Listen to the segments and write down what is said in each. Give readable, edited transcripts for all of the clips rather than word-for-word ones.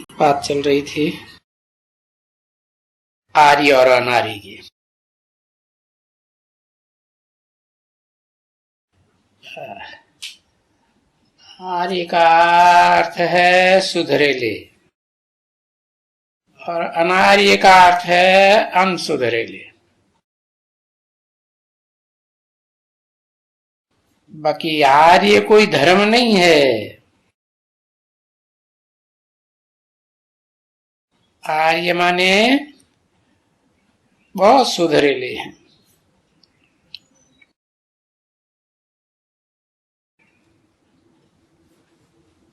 बात चल रही थी आर्य और अनार्य की। आर्य का अर्थ है सुधरेले और अनार्य का अर्थ है अनसुधरेले। बाकी आर्य कोई धर्म नहीं है। आर्य माने बहुत सुधरेले हैं।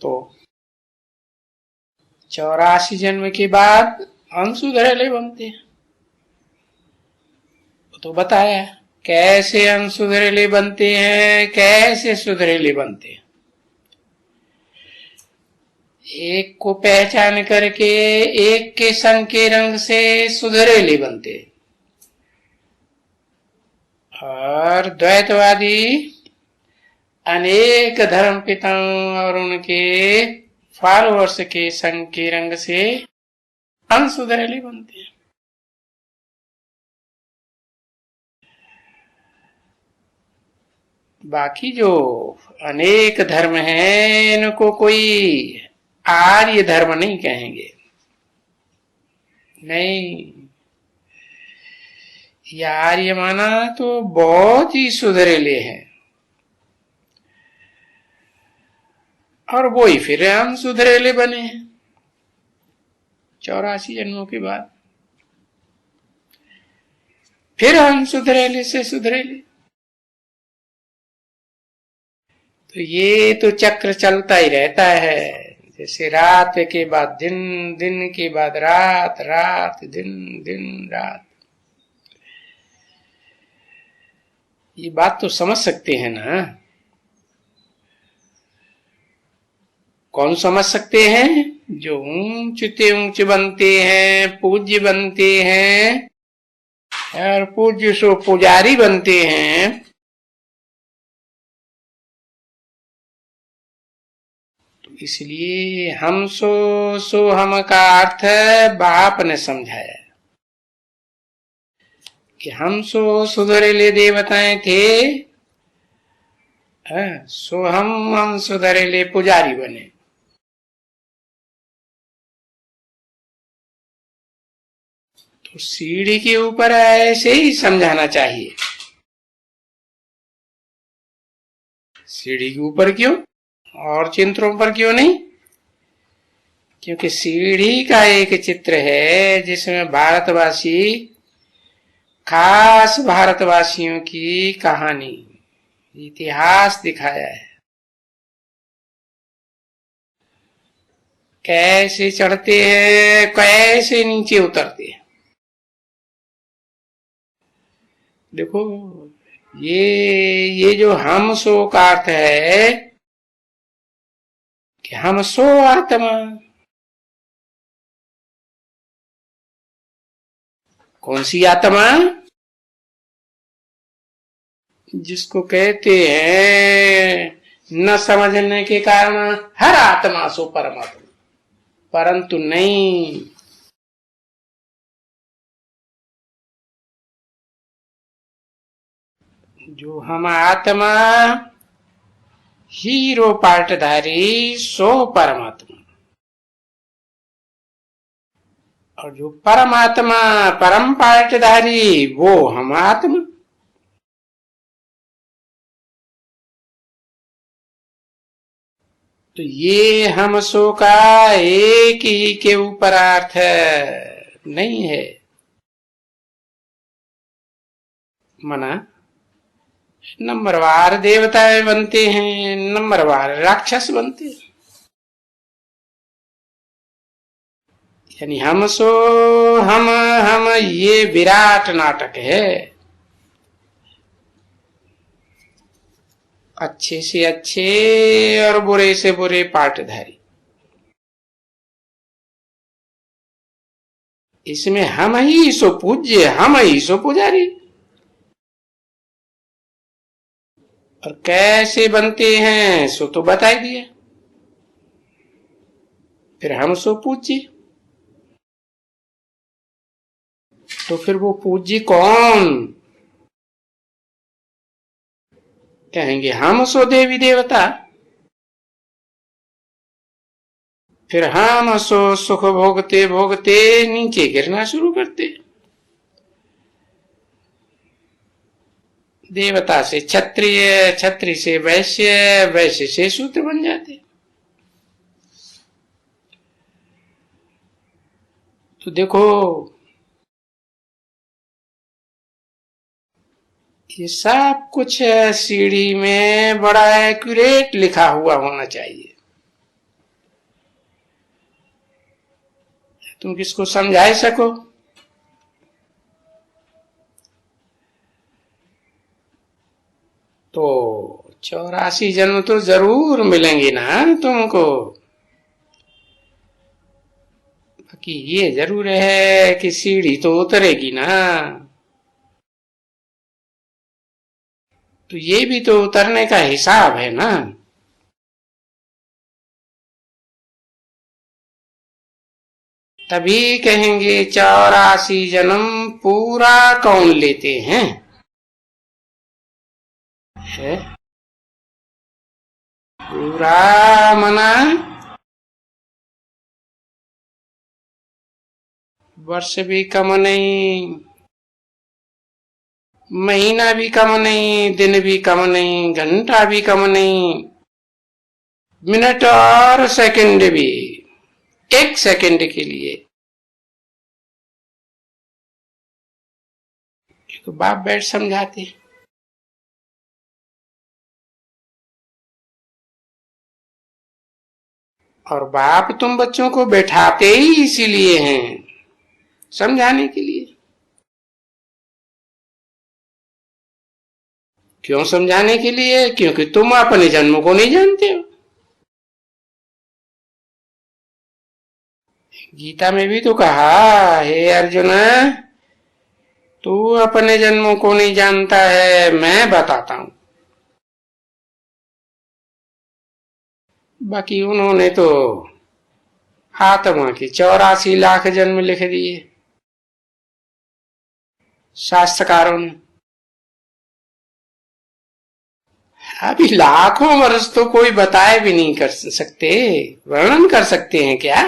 तो 84 जन्म के बाद अनसुधरेले बनते हैं। तो बताया कैसे अनसुधरेले बनते हैं, कैसे सुधरेले बनते हैं। एक को पहचान करके एक के संग के रंग से सुधरेले बनते हैं। और द्वैतवादी अनेक धर्म पिताओं और उनके फॉलोअर्स के संग के रंग से अनसुधरेले बनते हैं। बाकी जो अनेक धर्म हैं इनको कोई आर्य धर्म नहीं कहेंगे। नहीं, ये आर्य माना तो बहुत ही सुधरेले हैं और वो ही फिर हम सुधरेले बने हैं 84 जन्मों के बाद। फिर हम सुधरेले से सुधरेले। तो ये तो चक्र चलता ही रहता है। जैसे रात के बाद दिन, दिन के बाद रात, रात दिन, दिन रात। ये बात तो समझ सकते हैं ना? कौन समझ सकते हैं? जो ऊंच ते ऊंच बनते हैं, पूज्य बनते हैं और पूज्य सो पुजारी बनते हैं। तो इसलिए हम सो हम का अर्थ बाप ने समझाया कि हम सुधरेले देवताएं थे, सो हम सुधरेले पुजारी बने। तो सीढ़ी के ऊपर ऐसे ही समझाना चाहिए। सीढ़ी के ऊपर क्यों और चित्रों पर क्यों नहीं? क्योंकि सीढ़ी का एक चित्र है जिसमें भारतवासी, खास भारतवासियों की कहानी, इतिहास दिखाया है। कैसे चढ़ते हैं, कैसे नीचे उतरते हैं। देखो ये जो हम सो का अर्थ है कि हम सो आत्मा। कौन सी आत्मा? जिसको कहते हैं न समझने के कारण हर आत्मा सो परमात्मा, परंतु नहीं। जो हम आत्मा हीरो पार्टधारी सो परमात्मा, और जो परमात्मा परम पार्टधारी वो हम आत्मा। तो ये हम सो का एक ही के ऊपर अर्थ नहीं है। मना नंबरवार देवताएं बनते हैं, नंबरवार राक्षस बनते हैं। यानी हम ये विराट नाटक है। अच्छे से अच्छे और बुरे से बुरे पार्टधारी। इसमें हम ही सो पूज्य, हम ही सो पुजारी। और कैसे बनते हैं सो तो बता दिया। फिर हम सो पूज्य। तो फिर वो पूज्य कौन? कहेंगे हम सो देवी देवता। फिर हम सो सुख भोगते भोगते नीचे गिरना शुरू करते। देवता से क्षत्रिय, क्षत्रिय से वैश्य, वैश्य से शूद्र बन जाते। तो देखो, ये सब कुछ सीढ़ी में बड़ा एक्यूरेट लिखा हुआ होना चाहिए। तुम किसको समझा सको। तो 84 जन्म तो जरूर मिलेंगे ना तुमको। बाकी ये जरूर है कि सीढ़ी तो उतरेगी ना। तो ये भी तो उतरने का हिसाब है ना। तभी कहेंगे 84 जन्म पूरा कौन लेते हैं? है? पूरा मना वर्ष भी कम नहीं, महीना भी कम नहीं, दिन भी कम नहीं, घंटा भी कम नहीं, मिनट और सेकंड भी। एक सेकंड के लिए तो बाप बैठ समझाते। और बाप तुम बच्चों को बैठाते ही इसीलिए हैं, समझाने के लिए। क्यों समझाने के लिए? क्योंकि तुम अपने जन्म को नहीं जानते हो। गीता में भी तो कहा, हे अर्जुन, तू अपने जन्मों को नहीं जानता है, मैं बताता हूं। बाकी उन्होंने तो आत्मा के 84 लाख जन्म लिख दिए शास्त्रकारों ने। अभी लाखों वर्ष तो कोई बताए भी नहीं कर सकते, वर्णन कर सकते हैं क्या?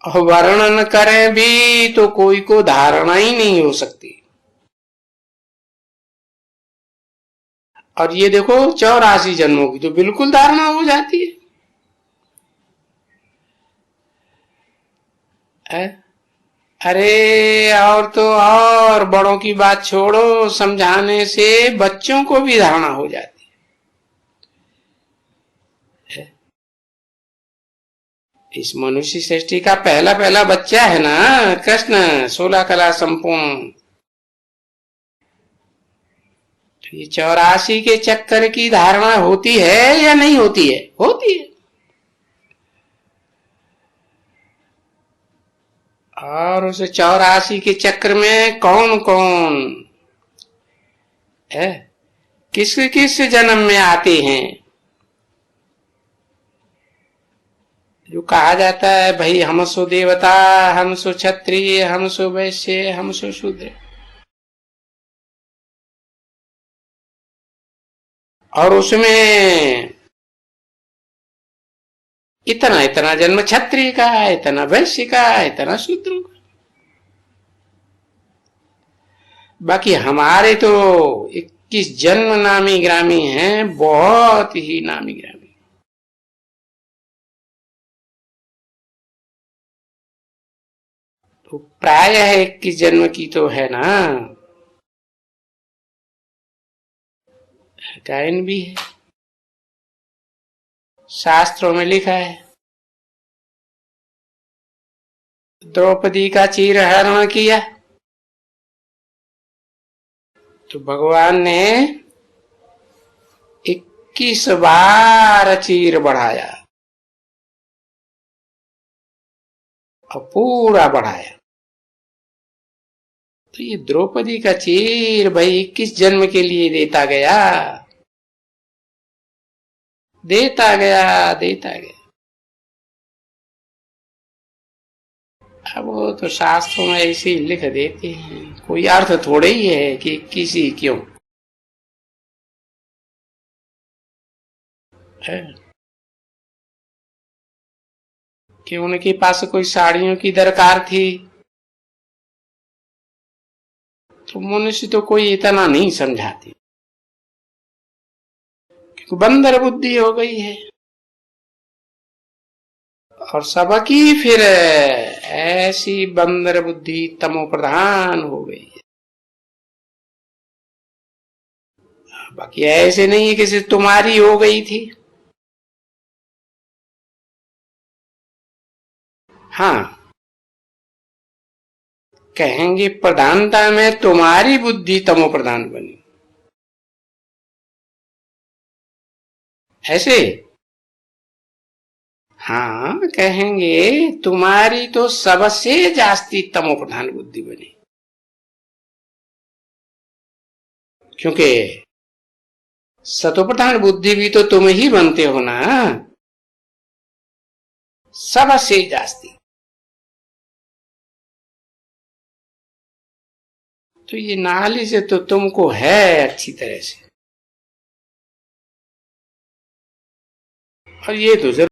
और वर्णन करें भी तो कोई को धारणा ही नहीं हो सकती। और ये देखो 84 जन्मों की तो बिल्कुल धारणा हो जाती है। अरे और तो और बड़ों की बात छोड़ो, समझाने से बच्चों को भी धारणा हो जाती है। इस मनुष्य सृष्टि का पहला पहला बच्चा है ना कृष्ण, 16 कला संपूर्ण। तो ये 84 के चक्कर की धारणा होती है या नहीं होती है? होती है। और उस 84 के चक्र में कौन कौन है, किस किस जन्म में आते हैं। जो कहा जाता है भाई, हम सो देवता, हम सो क्षत्रिय, हम सो वैश्य, हम सो शूद्र। और उसमें इतना इतना जन्म क्षत्रिय का, इतना वैश्य का, इतना शूद्र का। बाकी हमारे तो 21 जन्म नामी ग्रामी हैं, बहुत ही नामी ग्रामी। तो प्राय 21 जन्म की तो है ना। गायन भी है, शास्त्रों में लिखा है। द्रौपदी का चीर हरण किया तो भगवान ने 21 बार चीर बढ़ाया और पूरा बढ़ाया। तो ये द्रौपदी का चीर भाई 21 जन्म के लिए देता गया, देता गया, देता गया। अब वो तो शास्त्रों में ऐसे ही लिख देते हैं, कोई अर्थ थोड़े ही है कि किसी क्यों है कि उनके पास कोई साड़ियों की दरकार थी, तो मनुष्य तो कोई इतना नहीं समझाते, क्योंकि बंदर बुद्धि हो गई है। और सबकी फिर ऐसी बंदर बुद्धि तमो प्रधान हो गई है। बाकी ऐसे नहीं है कि सिर्फ तुम्हारी हो गई थी। हाँ, कहेंगे प्रधानता में तुम्हारी बुद्धि तमो प्रधान बनी, ऐसे। हाँ, कहेंगे तुम्हारी तो सबसे जास्ती तमो प्रधान बुद्धि बनी, क्योंकि सतो प्रधान बुद्धि भी तो तुम ही बनते हो ना, सबसे जास्ती। तो ये नाली से तो तुमको है अच्छी तरह से, और ये तो जरूर